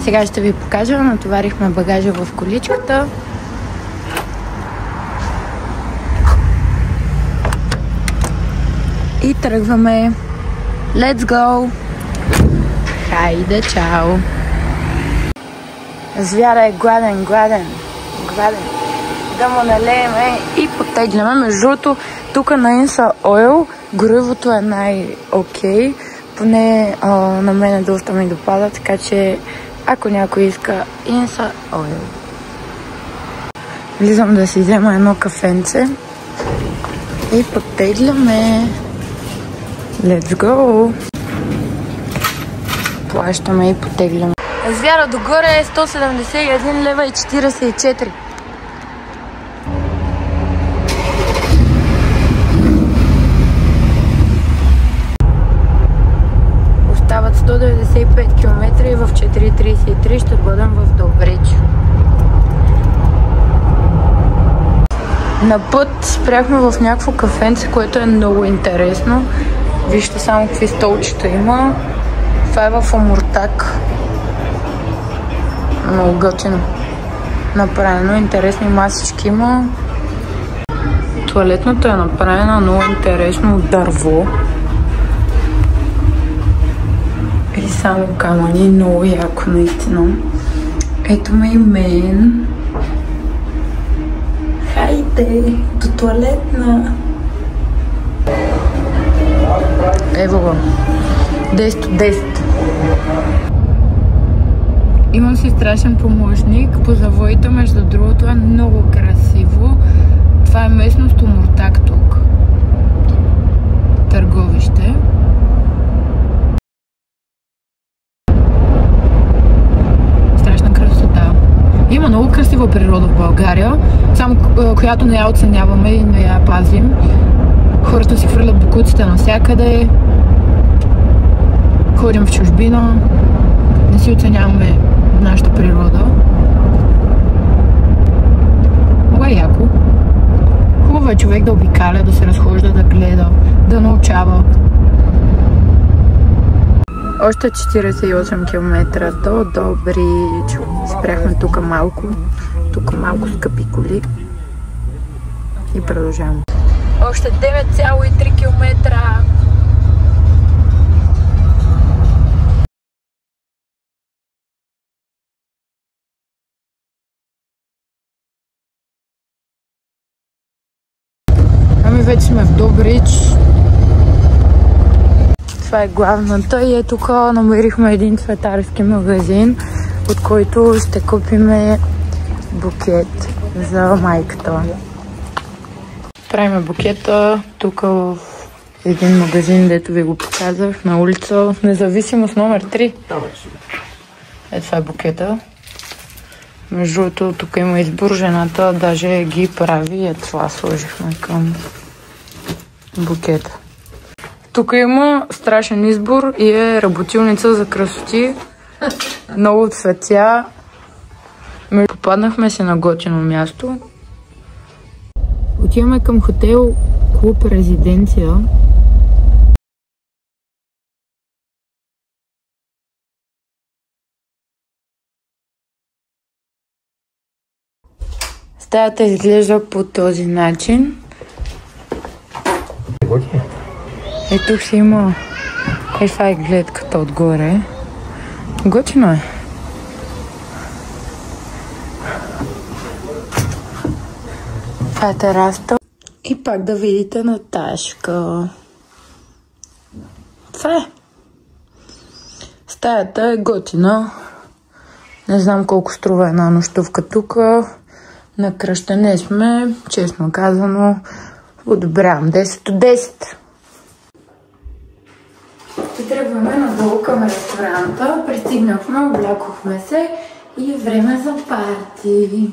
Сега ще ви покажа. Натоварихме багажа в количката. И тръгваме. Let's go! Хайде, чао! Звяра е гладен. Да му налееме и потегляме. Между другото, тук на Insa Oil горивото е най-окей. Поне на мен доста ми допада, така че ако някой иска Insa Oil. Влизам да си взема едно кафенце и потегляме. Let's go! Плащаме и потегляме. Звяра догоре е 171 лева и 44. Остават 195 км и в 4:33 ще бъдем в Добрич. На път спряхме в някакво кафенце, което е много интересно. Вижте само какви столчета има. Това е в Омуртаг. Много готино направено. Интересни масички има. Туалетната е направена много интересно от дърво. И само камъни. Много яко наистина. Ето ме и мен. Хайде, до туалетна. Ево го. 10 от 10. Имам си страшен помощник по завоите, между другото е много красиво. Това е местност Омуртаг тук. Търговище. Страшна красота. Има много красива природа в България, само която не я оценяваме и не я пазим. Хората си хвърлят бокуците навсякъде. Ходим в чужбина. Не си оценяваме нашата природа. Много е яко. Хубаво е човек да обикаля, да се разхожда, да гледа, да научава. Още 48 км до Добрич. Спряхме тук малко. Тук малко скъпи коли. И продължаваме. Още 9,3 км. Вече сме в Добрич. Това е главната и тук намерихме един цветарски магазин, от който ще купим букет за майката. Правиме букета тук в един магазин, дето ви го показах, на улица Независимост номер 3. Това е букета. Между другото, тук има избор, жената даже ги прави. Това сложихме към букета. Тук има страшен избор и е работилница за красоти. Много цветя. Попаднахме се на готино място. Отиваме към хотел Клуб Резиденция. Стаята изглежда по този начин. Тук си има това е гледката отгоре. Готино е. Това е терасата. И пак да видите Наташка. Това е. Стаята е готина. Не знам колко струва една нощувка тук. На кръщане сме, честно казано, одобрявам 10 от 10. И тръгваме надолу към ресторанта. Пристигнахме, облякохме се и е време за парти.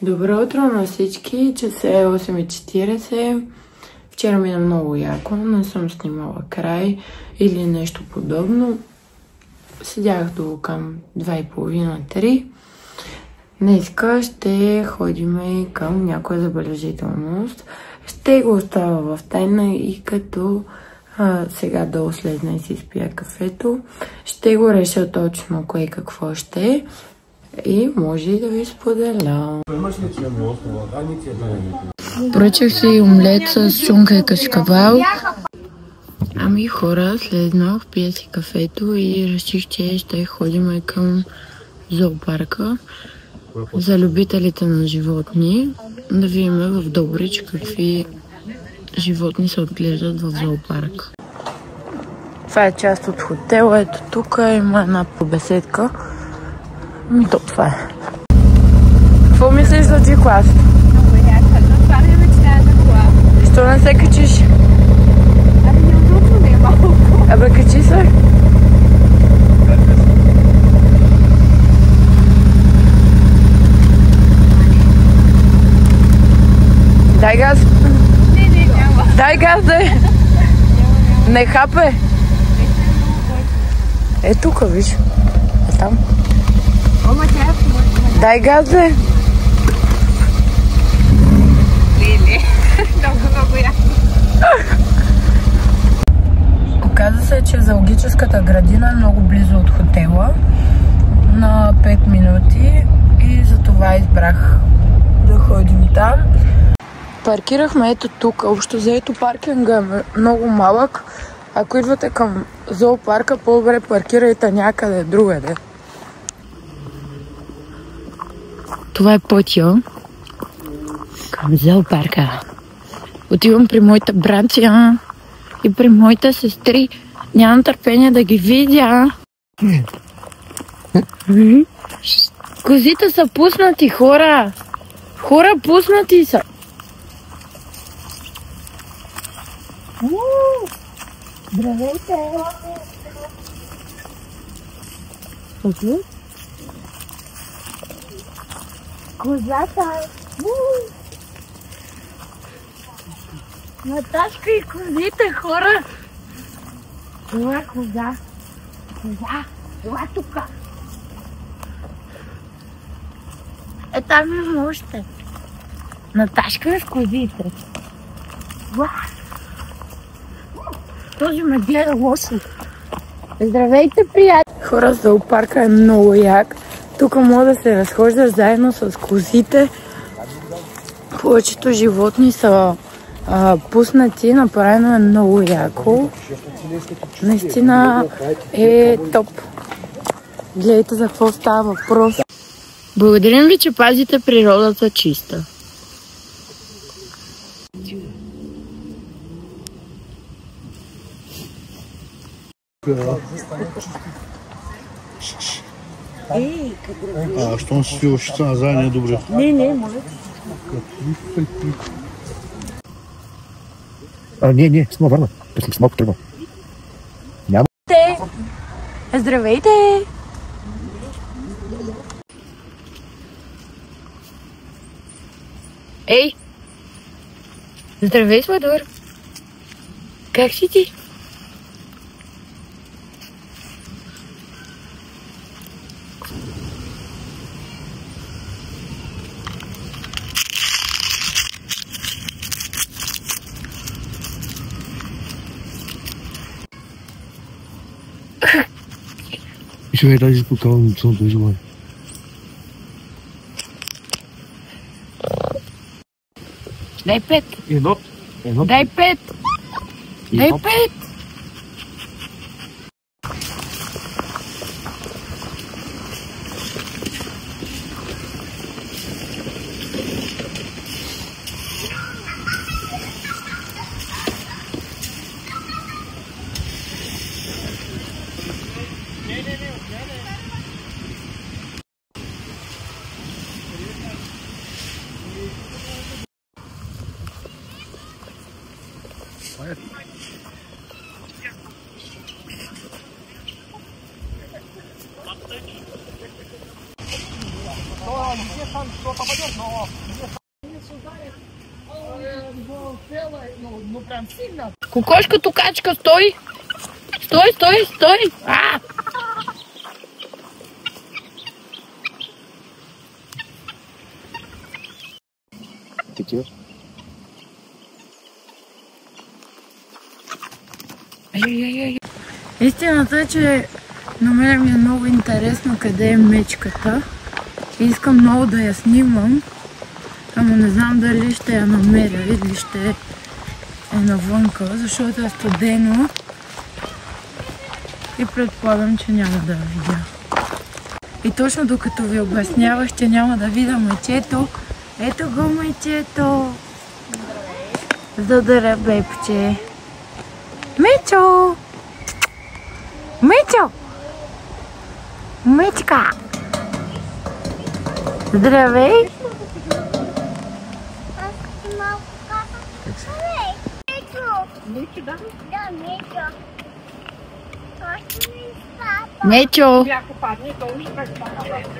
Добро утро на всички, часа е 8:40. Вчера мина много яко, не съм снимала край или нещо подобно. Седях до към 2:30-3. Днеска ще ходим към някоя забележителност. Ще го оставя в тайна и като сега долу слезна и си спия кафето. Ще го реша точно кое какво ще е. И може и да ви споделя. Поръчах си омлет с чунка и кашкавал. Ами хора, слезнах, пия си кафето и реших, че ще ходим към зоопарка за любителите на животни. Да видим в Добрич какви животни се отглеждат в зоопарк. Това е част от хотела. Ето тук има една побеседка. Ми то това е. Какво мислиш за G-клас? Много яка, но това не е мечтая на кола. Защо не се качиш? Ами неудобно ми е малко. Абе качи се. Дай газ. Не, няма. Дай газ, дай. Не хапе. Е тук, виж. Е там. Ома тя е в Дай газ, дай. Леле. Много яко. Оказа се, че зоологическата градина е много близо от хотела. На 5 минути. И затова избрах да ходим там. Паркирахме ето тук. Общо заето паркинга е много малък. Ако идвате към зоопарка, по-добре паркирайте някъде другаде. Това е пътя към зоопарка. Отивам при моята братя и при моите сестри. Нямам търпение да ги видя. Козите са пуснати, хора! Хора, пуснати са! Здравейте! Окей? Козата! Наташка и козите, хора! Това коза! Коза! Това тук! Е, там има още. Наташка с козите. Този ме гледа лошо. Здравейте, приятели! Хора, зоопарка е много як. Тук може да се разхождаш заедно с козите. Повечето животни са пуснати, направено е много яко. Наистина е топ. Гледайте за какво става въпрос. Благодарим ви, че пазите природата чиста. Щом си ушите назад не е добре. Не, може. Не, сме върна. После малко тръгна. Няма. Здравейте! Ей! Здравей, Сладор! Как си ти? Ще е тази спокойно, съм доживай. Дай 5! Едно. Дай 5! Дай 5! Кокошка, токачка, стой! Стой, стой, стой! А! Такива. Истината е, че на мен ми е много интересно къде е мечката. Искам много да я снимам, ама не знам дали ще я намеря или ще е навънка, защото е студено и предполагам, че няма да я видя. И точно докато ви обяснявах, че няма да видя мечето, ето го мечето! Здравей, бебче! Мечо! Мечо! Мечка! Здравей! Мечо!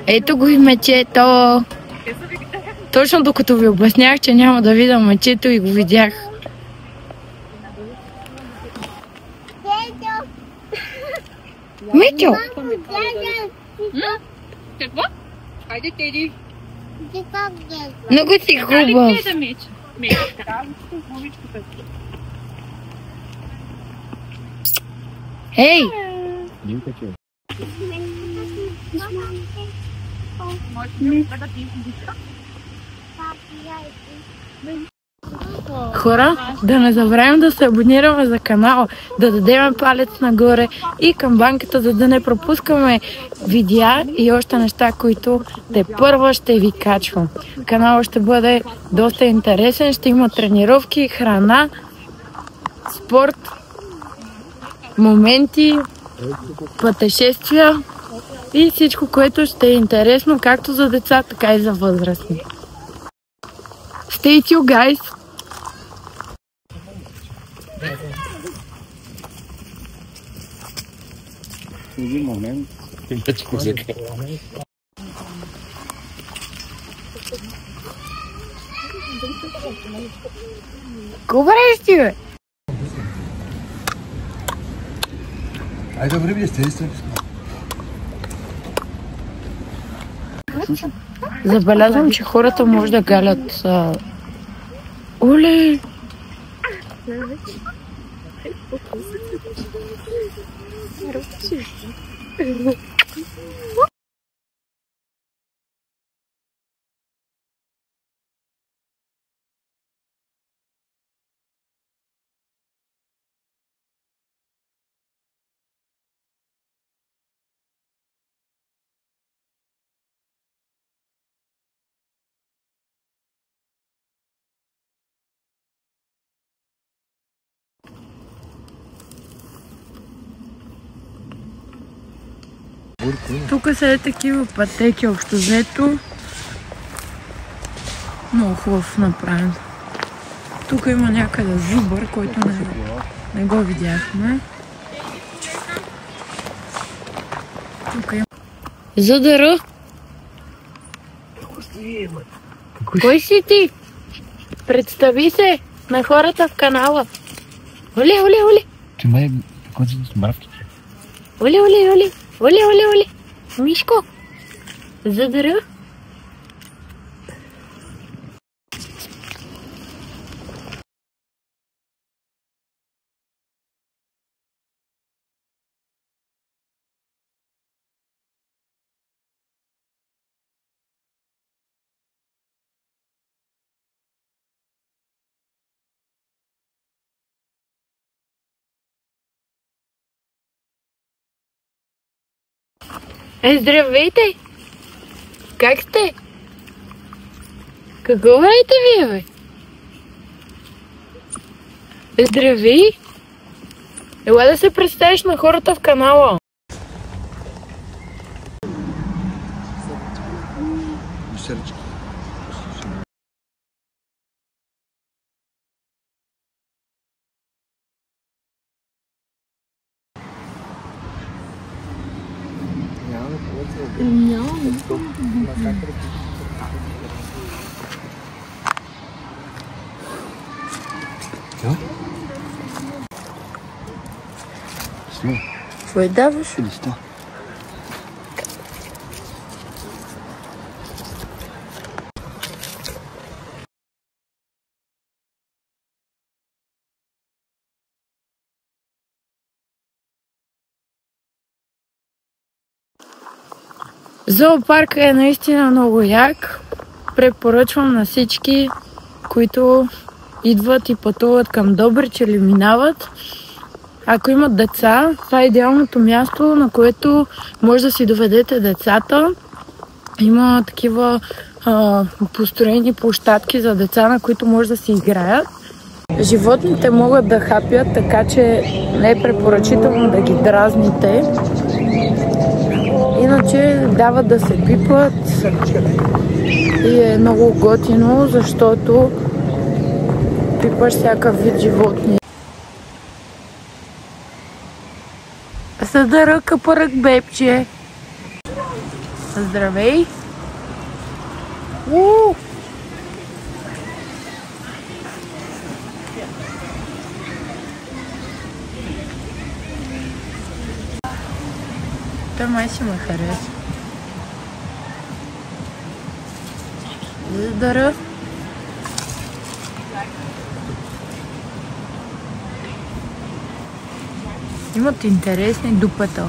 Ето го и мечето! Точно докато ви обяснях, че няма да видя мечето и го видях. Мечо! Какво? Хайде, Теди. Много си хубав. Ей! Хора, да не забравим да се абонираме за канала, да дадем палец нагоре и камбанката, за да не пропускаме видеа и още неща, които тепърва ще ви качвам. Каналът ще бъде доста интересен, ще има тренировки, храна, спорт, моменти, пътешествия и всичко, което ще е интересно както за деца, така и за възрастни. Stay tuned, guys! Един момент. Говориш ти, бе? Айде, добре, бе, сте. Забелязвам, че хората може да галят. Оле! Тук са е такива пътеки общо взето. Много хубав направен. Тук има някъде зубър, който не го видяхме. Тук има... Задъра! Кой си ти? Представи се на хората в канала. Оле, оле, оле! Ти май, кой си с мравките? Оле, оле, оле! Оле, оле, оле! Мишко! Задъра! Здравейте! Как сте? Какво правите вие, бе? Здравей! Ела да се представиш на хората в канала. Какво е даваш? Листа. Зоопаркът е наистина много як. Препоръчвам на всички, които идват и пътуват към Добрич или минават. Ако имат деца, това е идеалното място, на което може да си доведете децата. Има такива построени площадки за деца, на които може да си играят. Животните могат да хапят, така че не е препоръчително да ги дразните. Иначе дават да се пипат и е много готино, защото пипаш всякакъв вид животни. Съда ръка парък, бебче. Здравей! Той май си ме хареса. Здравей! Имат интересни дупета.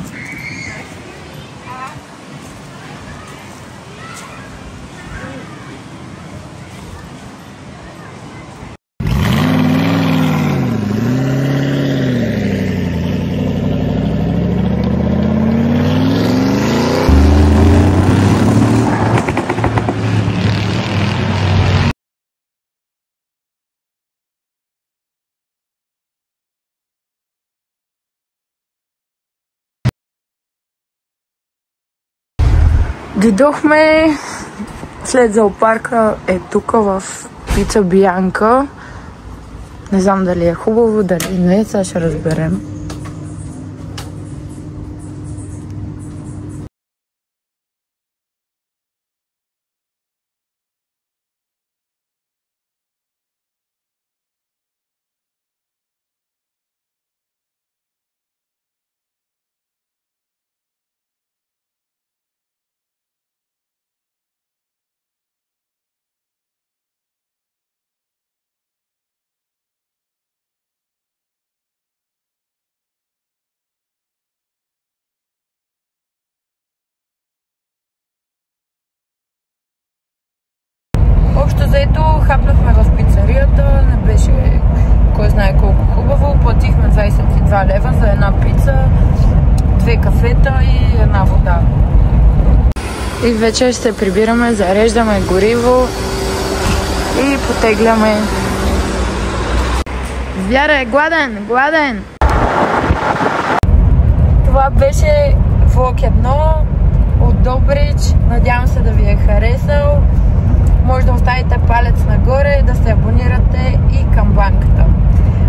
Дойдохме след зоопарка тук в Пица Бианка. Не знам дали е хубаво, дали не, сега ще разберем. Общо заето хапнахме в пицарията, не беше кой знае колко хубаво. Платихме 22 лева за една пица, 2 кафета и една вода. И вече ще се прибираме, зареждаме гориво и потегляме. Вяра е гладен, гладен! Това беше влог 1 от Добрич. Надявам се да ви е харесал. Може да оставите палец нагоре, да се абонирате и към банката.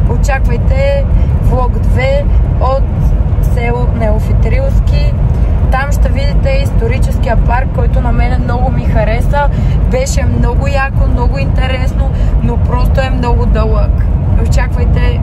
Очаквайте влог 2 от село Неофитрилски. Там ще видите историческия парк, който на мен много ми хареса. Беше много яко, много интересно, но просто е много дълъг. Очаквайте